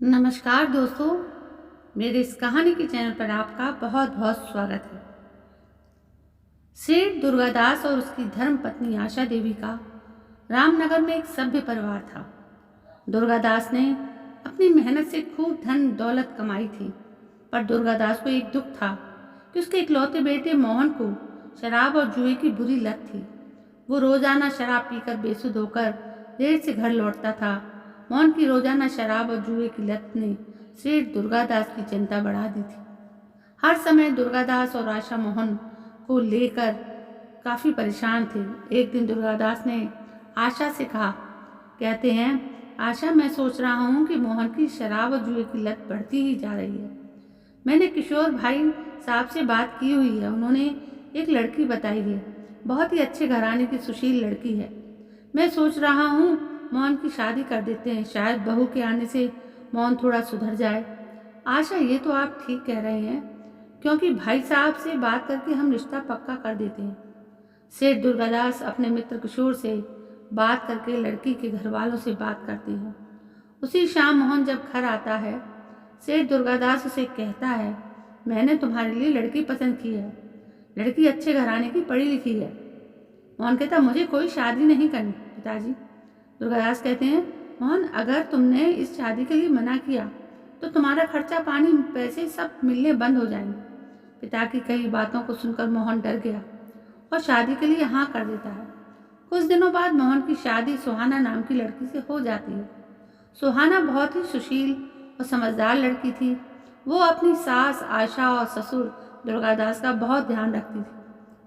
नमस्कार दोस्तों, मेरे इस कहानी के चैनल पर आपका बहुत बहुत स्वागत है। सेठ दुर्गादास और उसकी धर्म पत्नी आशा देवी का रामनगर में एक सभ्य परिवार था। दुर्गादास ने अपनी मेहनत से खूब धन दौलत कमाई थी, पर दुर्गादास को एक दुख था कि उसके इकलौते बेटे मोहन को शराब और जुए की बुरी लत थी। वो रोजाना शराब पीकर बेसुध होकर देर से घर लौटता था। मोहन की रोजाना शराब और जुए की लत ने सेठ दुर्गादास की चिंता बढ़ा दी थी। हर समय दुर्गादास और आशा मोहन को लेकर काफ़ी परेशान थे। एक दिन दुर्गादास ने आशा से कहा, कहते हैं, आशा, मैं सोच रहा हूँ कि मोहन की शराब और जुए की लत बढ़ती ही जा रही है। मैंने किशोर भाई साहब से बात की हुई है। उन्होंने एक लड़की बताई है, बहुत ही अच्छे घराने की सुशील लड़की है। मैं सोच रहा हूँ मोहन की शादी कर देते हैं, शायद बहू के आने से मोहन थोड़ा सुधर जाए। आशा, ये तो आप ठीक कह रहे हैं, क्योंकि भाई साहब से बात करके हम रिश्ता पक्का कर देते हैं। सेठ दुर्गादास अपने मित्र किशोर से बात करके लड़की के घर वालों से बात करते हैं। उसी शाम मोहन जब घर आता है, सेठ दुर्गादास उसे कहता है, मैंने तुम्हारे लिए लड़की पसंद की है। लड़की अच्छे घराने की पढ़ी लिखी है। मोहन कहता, मुझे कोई शादी नहीं करनी पिताजी। दुर्गादास कहते हैं, मोहन, अगर तुमने इस शादी के लिए मना किया तो तुम्हारा खर्चा पानी पैसे सब मिलने बंद हो जाएंगे। पिता की कई बातों को सुनकर मोहन डर गया और शादी के लिए हाँ कर देता है। कुछ दिनों बाद मोहन की शादी सुहाना नाम की लड़की से हो जाती है। सुहाना बहुत ही सुशील और समझदार लड़की थी। वो अपनी सास आशा और ससुर दुर्गादास का बहुत ध्यान रखती थी,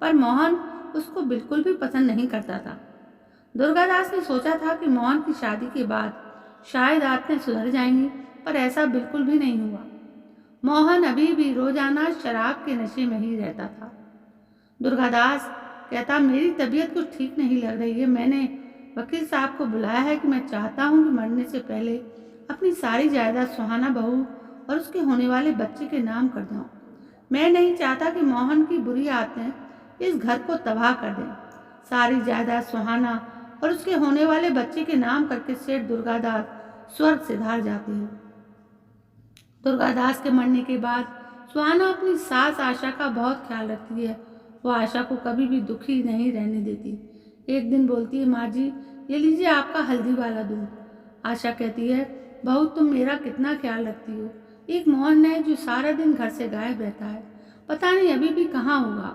पर मोहन उसको बिल्कुल भी पसंद नहीं करता था। दुर्गादास ने सोचा था कि मोहन की शादी के बाद शायद आदतें सुधर जाएंगी, पर ऐसा बिल्कुल भी नहीं हुआ। मोहन अभी भी रोजाना शराब के नशे में ही रहता था। दुर्गादास कहता, मेरी तबीयत कुछ ठीक नहीं लग रही है। मैंने वकील साहब को बुलाया है कि मैं चाहता हूँ कि मरने से पहले अपनी सारी जायदाद सुहाना बहू और उसके होने वाले बच्चे के नाम कर दूँ। मैं नहीं चाहता कि मोहन की बुरी आदतें इस घर को तबाह कर दें। सारी जायदाद सुहाना और उसके होने वाले बच्चे के नाम करके सेठ दुर्गादास स्वर्ग से धार जाते हैं। दुर्गादास के मरने के बाद सुहाना अपनी सास आशा का बहुत ख्याल रखती है। वो आशा को कभी भी दुखी नहीं रहने देती। एक दिन बोलती है, माँ जी, ये लीजिए आपका हल्दी वाला दूध। आशा कहती है, बहू, तुम मेरा कितना ख्याल रखती हो। एक मोहन है जो सारा दिन घर से गायब रहता है, पता नहीं अभी भी कहाँ होगा।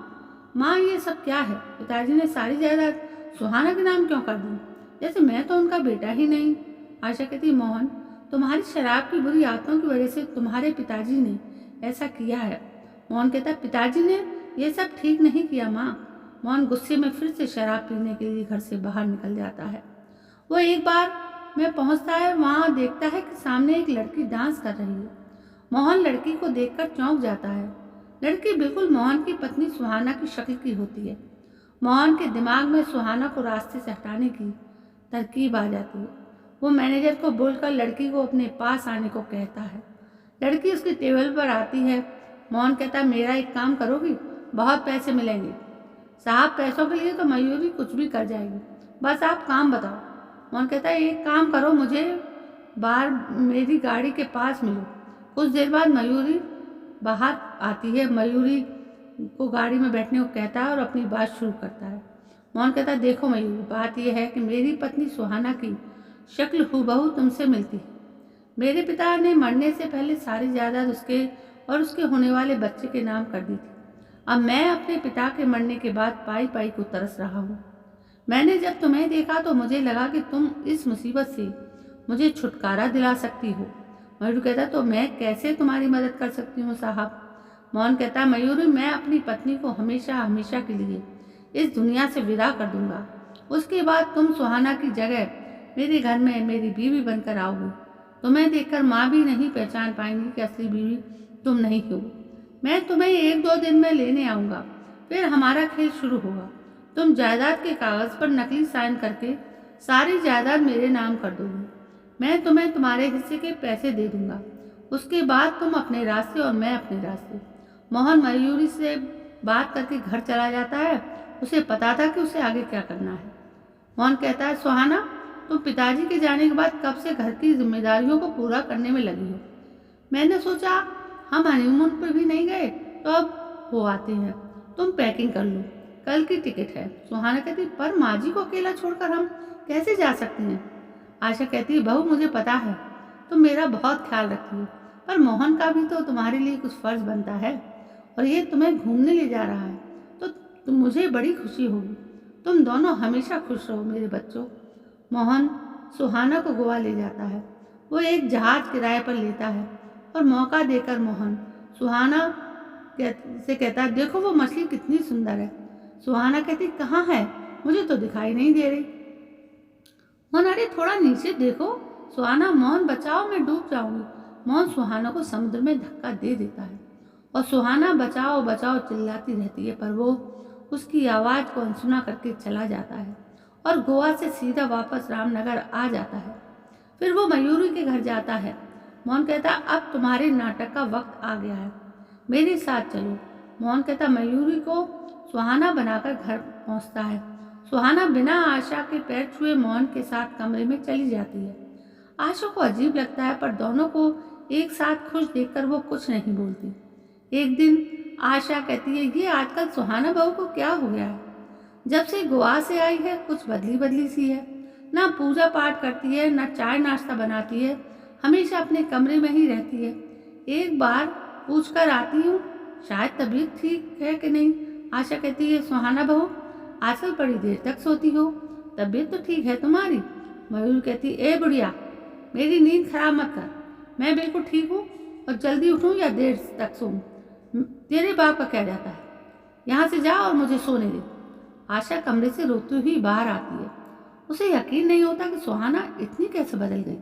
माँ, ये सब क्या है? पिताजी ने सारी जायदाद सुहाना के नाम क्यों कर दी, जैसे मैं तो उनका बेटा ही नहीं। आशा कहती, मोहन, तुम्हारी शराब की बुरी आदतों की वजह से तुम्हारे पिताजी ने ऐसा किया है। मोहन कहता, पिताजी ने ये सब ठीक नहीं किया माँ। मोहन गुस्से में फिर से शराब पीने के लिए घर से बाहर निकल जाता है। वो एक बार में पहुंचता है, वहाँ देखता है कि सामने एक लड़की डांस कर रही है। मोहन लड़की को देखकर चौंक जाता है। लड़की बिल्कुल मोहन की पत्नी सुहाना की शक्ल की होती है। मोहन के दिमाग में सुहाना को रास्ते से हटाने की तरकीब आ जाती है। वो मैनेजर को बोलकर लड़की को अपने पास आने को कहता है। लड़की उसकी टेबल पर आती है। मोहन कहता है, मेरा एक काम करोगी? बहुत पैसे मिलेंगे साहब, पैसों के लिए तो मयूरी कुछ भी कर जाएगी, बस आप काम बताओ। मोहन कहता है, एक काम करो, मुझे बाहर मेरी गाड़ी के पास मिलो। कुछ देर बाद मयूरी बाहर आती है। मयूरी को गाड़ी में बैठने को कहता है और अपनी बात शुरू करता है। मोहन कहता है, देखो मयूरी, बात यह है कि मेरी पत्नी सुहाना की शक्ल हूबहू तुमसे मिलती है। मेरे पिता ने मरने से पहले सारी जायदाद उसके और उसके होने वाले बच्चे के नाम कर दी थी। अब मैं अपने पिता के मरने के बाद पाई पाई को तरस रहा हूँ। मैंने जब तुम्हें देखा तो मुझे लगा कि तुम इस मुसीबत से मुझे छुटकारा दिला सकती हो। मयूरी कहता, तो मैं कैसे तुम्हारी मदद कर सकती हूँ साहब? मोहन कहता, मयूरी, मैं अपनी पत्नी को हमेशा हमेशा के लिए इस दुनिया से विदा कर दूंगा। उसके बाद तुम सुहाना की जगह मेरे घर में मेरी बीवी बनकर आओगी। तुम्हें देखकर माँ भी नहीं पहचान पाएंगी कि असली बीवी तुम नहीं हो। मैं तुम्हें 1-2 दिन में लेने आऊँगा, फिर हमारा खेल शुरू होगा। तुम जायदाद के कागज़ पर नकली साइन करके सारी जायदाद मेरे नाम कर दोगे। मैं तुम्हें तुम्हारे हिस्से के पैसे दे दूंगा। उसके बाद तुम अपने रास्ते और मैं अपने रास्ते। मोहन मयूरी से बात करके घर चला जाता है। उसे पता था कि उसे आगे क्या करना है। मोहन कहता है, सुहाना, तुम पिताजी के जाने के बाद कब से घर की जिम्मेदारियों को पूरा करने में लगी हो। मैंने सोचा हम हनीमून पर भी नहीं गए तो अब हो आते हैं। तुम पैकिंग कर लो, कल की टिकट है। सुहाना कहती, पर माँ जी को अकेला छोड़कर हम कैसे जा सकते हैं। आशा कहती, बहू मुझे पता है तुम मेरा बहुत ख्याल रखती हो, पर मोहन का भी तो तुम्हारे लिए कुछ फर्ज बनता है, और ये तुम्हें घूमने ले जा रहा है तो मुझे बड़ी खुशी होगी। तुम दोनों हमेशा खुश रहो मेरे बच्चों। मोहन सुहाना को गोवा ले जाता है। वो एक जहाज किराए पर लेता है और मौका देकर मोहन सुहाना से कहता है, देखो वो मछली कितनी सुंदर है। सुहाना कहती, कहाँ है, मुझे तो दिखाई नहीं दे रही। मोहन, अरे थोड़ा नीचे देखो। सुहाना, मोहन बचाओ, मैं डूब जाऊंगी। मोहन सुहाना को समुद्र में धक्का दे देता है और सुहाना बचाओ बचाओ चिल्लाती रहती है, पर वो उसकी आवाज़ को अनसुना करके चला जाता है और गोवा से सीधा वापस रामनगर आ जाता है। फिर वो मयूरी के घर जाता है। मोहन कहता, अब तुम्हारे नाटक का वक्त आ गया है, मेरे साथ चलो। मोहन कहता, मयूरी को सुहाना बनाकर घर पहुंचता है। सुहाना बिना आशा के पैर छुए मोहन के साथ कमरे में चली जाती है। आशा को अजीब लगता है, पर दोनों को एक साथ खुश देखकर वो कुछ नहीं बोलती। एक दिन आशा कहती है, ये आजकल सुहाना बहू को क्या हो गया है, जब से गोवा से आई है कुछ बदली बदली सी है। ना पूजा पाठ करती है, ना चाय नाश्ता बनाती है, हमेशा अपने कमरे में ही रहती है। एक बार पूछ कर आती हूँ शायद तबीयत ठीक है कि नहीं। आशा कहती है, सुहाना बहू आजकल बड़ी देर तक सोती हो, तबीयत तो ठीक है तुम्हारी। मयूर कहती, ए बुढ़िया मेरी नींद खराब मत कर, मैं बिल्कुल ठीक हूँ और जल्दी उठूँ या देर तक सोऊं, तेरे बाप का क्या जाता है। यहाँ से जा और मुझे सोने दे। आशा कमरे से रोती हुई बाहर आती है। उसे यकीन नहीं होता कि सुहाना इतनी कैसे बदल गई।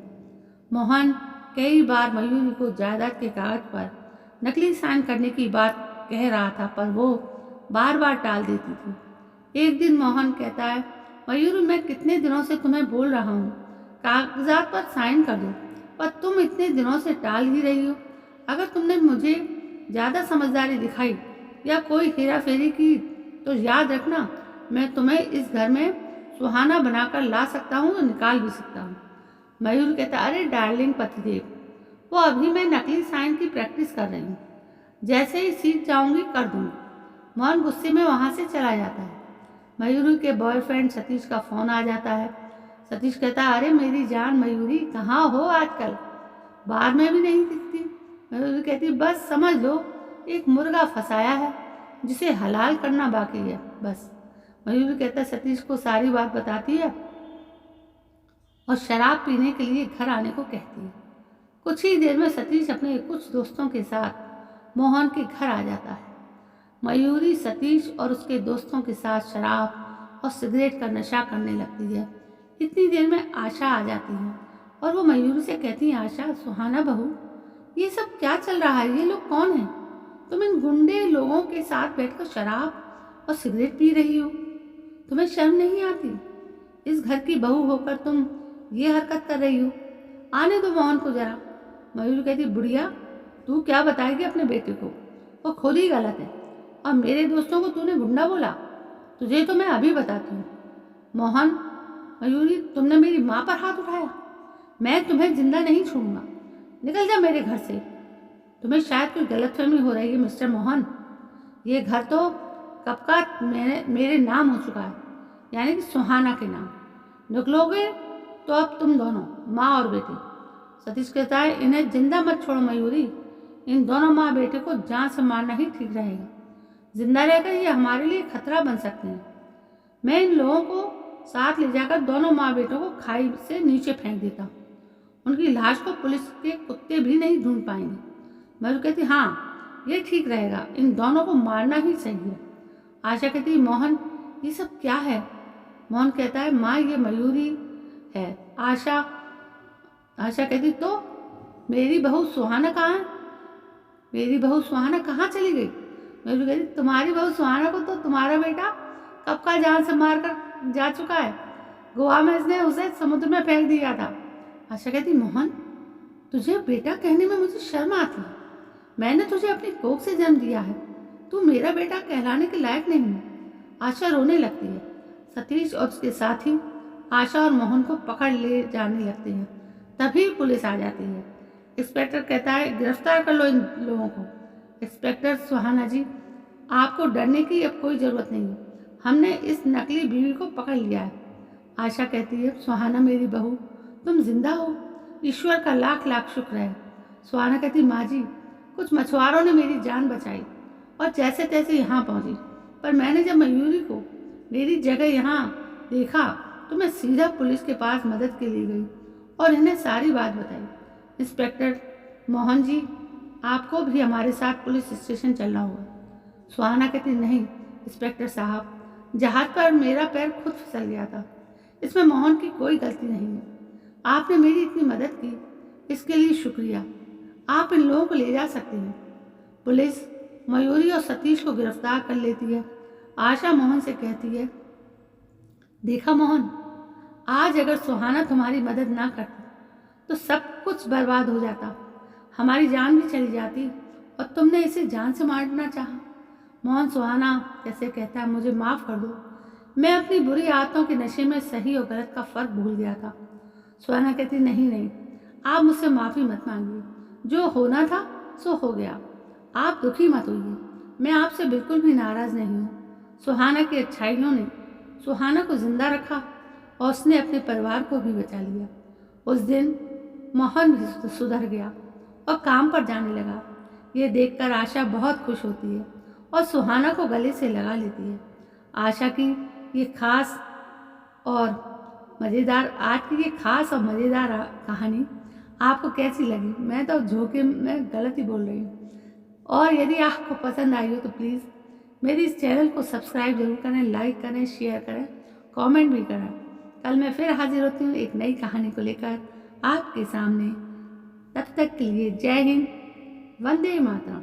मोहन कई बार मयूरी को जायदाद के कागज पर नकली साइन करने की बात कह रहा था, पर वो बार बार टाल देती थी। एक दिन मोहन कहता है, मयूरी मैं कितने दिनों से तुम्हें बोल रहा हूँ कागजात पर साइन कर दो, पर तुम इतने दिनों से टाल ही रही हो। अगर तुमने मुझे ज़्यादा समझदारी दिखाई या कोई हेरा फेरी की तो याद रखना मैं तुम्हें इस घर में सुहाना बनाकर ला सकता हूँ और निकाल भी सकता हूँ। मयूर कहता, अरे डार्लिंग पतिदेव, वो अभी मैं नकली साइन की प्रैक्टिस कर रही हूँ, जैसे ही सीख जाऊंगी कर दूंगी। मोहन गुस्से में वहाँ से चला जाता है। मयूरी के बॉयफ्रेंड सतीश का फ़ोन आ जाता है। सतीश कहता, अरे मेरी जान मयूरी कहाँ हो आजकल, बाहर में भी नहीं दिखती। मयूरी कहती, बस समझ लो एक मुर्गा फंसाया है जिसे हलाल करना बाकी है बस। मयूरी कहता, सतीश को सारी बात बताती है और शराब पीने के लिए घर आने को कहती है। कुछ ही देर में सतीश अपने कुछ दोस्तों के साथ मोहन के घर आ जाता है। मयूरी सतीश और उसके दोस्तों के साथ शराब और सिगरेट का नशा करने लगती है। इतनी देर में आशा आ जाती है और वो मयूरी से कहती है, आशा, सुहाना बहू, ये सब क्या चल रहा है, ये लोग कौन हैं? तुम इन गुंडे लोगों के साथ बैठकर शराब और सिगरेट पी रही हो, तुम्हें शर्म नहीं आती? इस घर की बहू होकर तुम ये हरकत कर रही हो, आने दो मोहन को जरा। मयूरी कहती, बुढ़िया तू क्या बताएगी अपने बेटे को, वो खुद ही गलत है, और मेरे दोस्तों को तूने गुंडा बोला, तुझे तो मैं अभी बताती हूँ। मोहन, मयूरी तुमने मेरी माँ पर हाथ उठाया, मैं तुम्हें जिंदा नहीं छोड़ूंगा, निकल जा मेरे घर से। तुम्हें शायद कोई गलतफहमी हो रही है मिस्टर मोहन, ये घर तो कब का मेरे नाम हो चुका है, यानी कि सुहाना के नाम। निकलोगे तो अब तुम दोनों माँ और बेटे। सतीश कहता है, इन्हें जिंदा मत छोड़ो मयूरी, इन दोनों माँ बेटे को जान से मारना ही ठीक रहेगा, जिंदा रहकर ये हमारे लिए खतरा बन सकते हैं। मैं इन लोगों को साथ ले जाकर दोनों माँ बेटों को खाई से नीचे फेंक देता हूँ, उनकी लाश को पुलिस के कुत्ते भी नहीं ढूंढ पाएंगे। मयूरी कहती, हाँ ये ठीक रहेगा, इन दोनों को मारना ही चाहिए। आशा कहती, मोहन ये सब क्या है? मोहन कहता है, माँ ये मयूरी है। आशा कहती, तो मेरी बहू सुहाना कहाँ है? मेरी बहू सुहाना कहाँ चली गई? मयूरी कहती, तुम्हारी बहू सुहाना को तो तुम्हारा बेटा कब का जान से मार कर जा चुका है, गोवा में इसने उसे समुद्र में फेंक दिया था। आशा कहती, मोहन तुझे बेटा कहने में मुझे शर्म आती है, मैंने तुझे अपनी कोख से जन्म दिया है, तू मेरा बेटा कहलाने के लायक नहीं है। आशा रोने लगती है। सतीश और उसके साथी आशा और मोहन को पकड़ ले जाने लगते हैं। तभी पुलिस आ जाती है। इंस्पेक्टर कहता है, गिरफ्तार कर लो इन लोगों को। इंस्पेक्टर, सुहाना जी, आपको डरने की अब कोई ज़रूरत नहीं है। हमने इस नकली बीवी को पकड़ लिया है। आशा कहती है, सुहाना मेरी बहू, तुम जिंदा हो, ईश्वर का लाख लाख शुक्र है। सुहाना कहती, माँ जी, कुछ मछुआरों ने मेरी जान बचाई और जैसे तैसे यहाँ पहुँची, पर मैंने जब मयूरी को मेरी जगह यहाँ देखा तो मैं सीधा पुलिस के पास मदद के लिए गई और इन्हें सारी बात बताई। इंस्पेक्टर, मोहन जी, आपको भी हमारे साथ पुलिस स्टेशन चलना होगा। सुहाना कहती, नहीं इंस्पेक्टर साहब, जहाज पर मेरा पैर खुद फिसल गया था, इसमें मोहन की कोई गलती नहीं है। आपने मेरी इतनी मदद की, इसके लिए शुक्रिया। आप इन लोगों को ले जा सकते हैं। पुलिस मयूरी और सतीश को गिरफ्तार कर लेती है। आशा मोहन से कहती है, देखा मोहन, आज अगर सुहाना तुम्हारी मदद ना करती तो सब कुछ बर्बाद हो जाता, हमारी जान भी चली जाती और तुमने इसे जान से मारना चाहा। मोहन सुहाना कैसे कहता है, मुझे माफ़ कर दो, मैं अपनी बुरी आदतों के नशे में सही और गलत का फ़र्क भूल गया था। सुहाना कहती, नहीं नहीं, आप मुझसे माफ़ी मत मांगिए, जो होना था सो हो गया। आप दुखी मत होइए, मैं आपसे बिल्कुल भी नाराज़ नहीं हूँ। सुहाना की अच्छाइयों ने सुहाना को जिंदा रखा और उसने अपने परिवार को भी बचा लिया। उस दिन मोहन भी सुधर गया और काम पर जाने लगा। ये देखकर आशा बहुत खुश होती है और सुहाना को गले से लगा लेती है। आशा की ये खास और मज़ेदार कहानी आपको कैसी लगी? मैं तो झोंके में गलत ही बोल रही हूँ। और यदि आपको पसंद आई हो तो प्लीज़ मेरी इस चैनल को सब्सक्राइब जरूर करें, लाइक करें, शेयर करें, कमेंट भी करें। कल मैं फिर हाजिर होती हूँ एक नई कहानी को लेकर आपके सामने। तब तक के लिए जय हिंद, वंदे मातरम।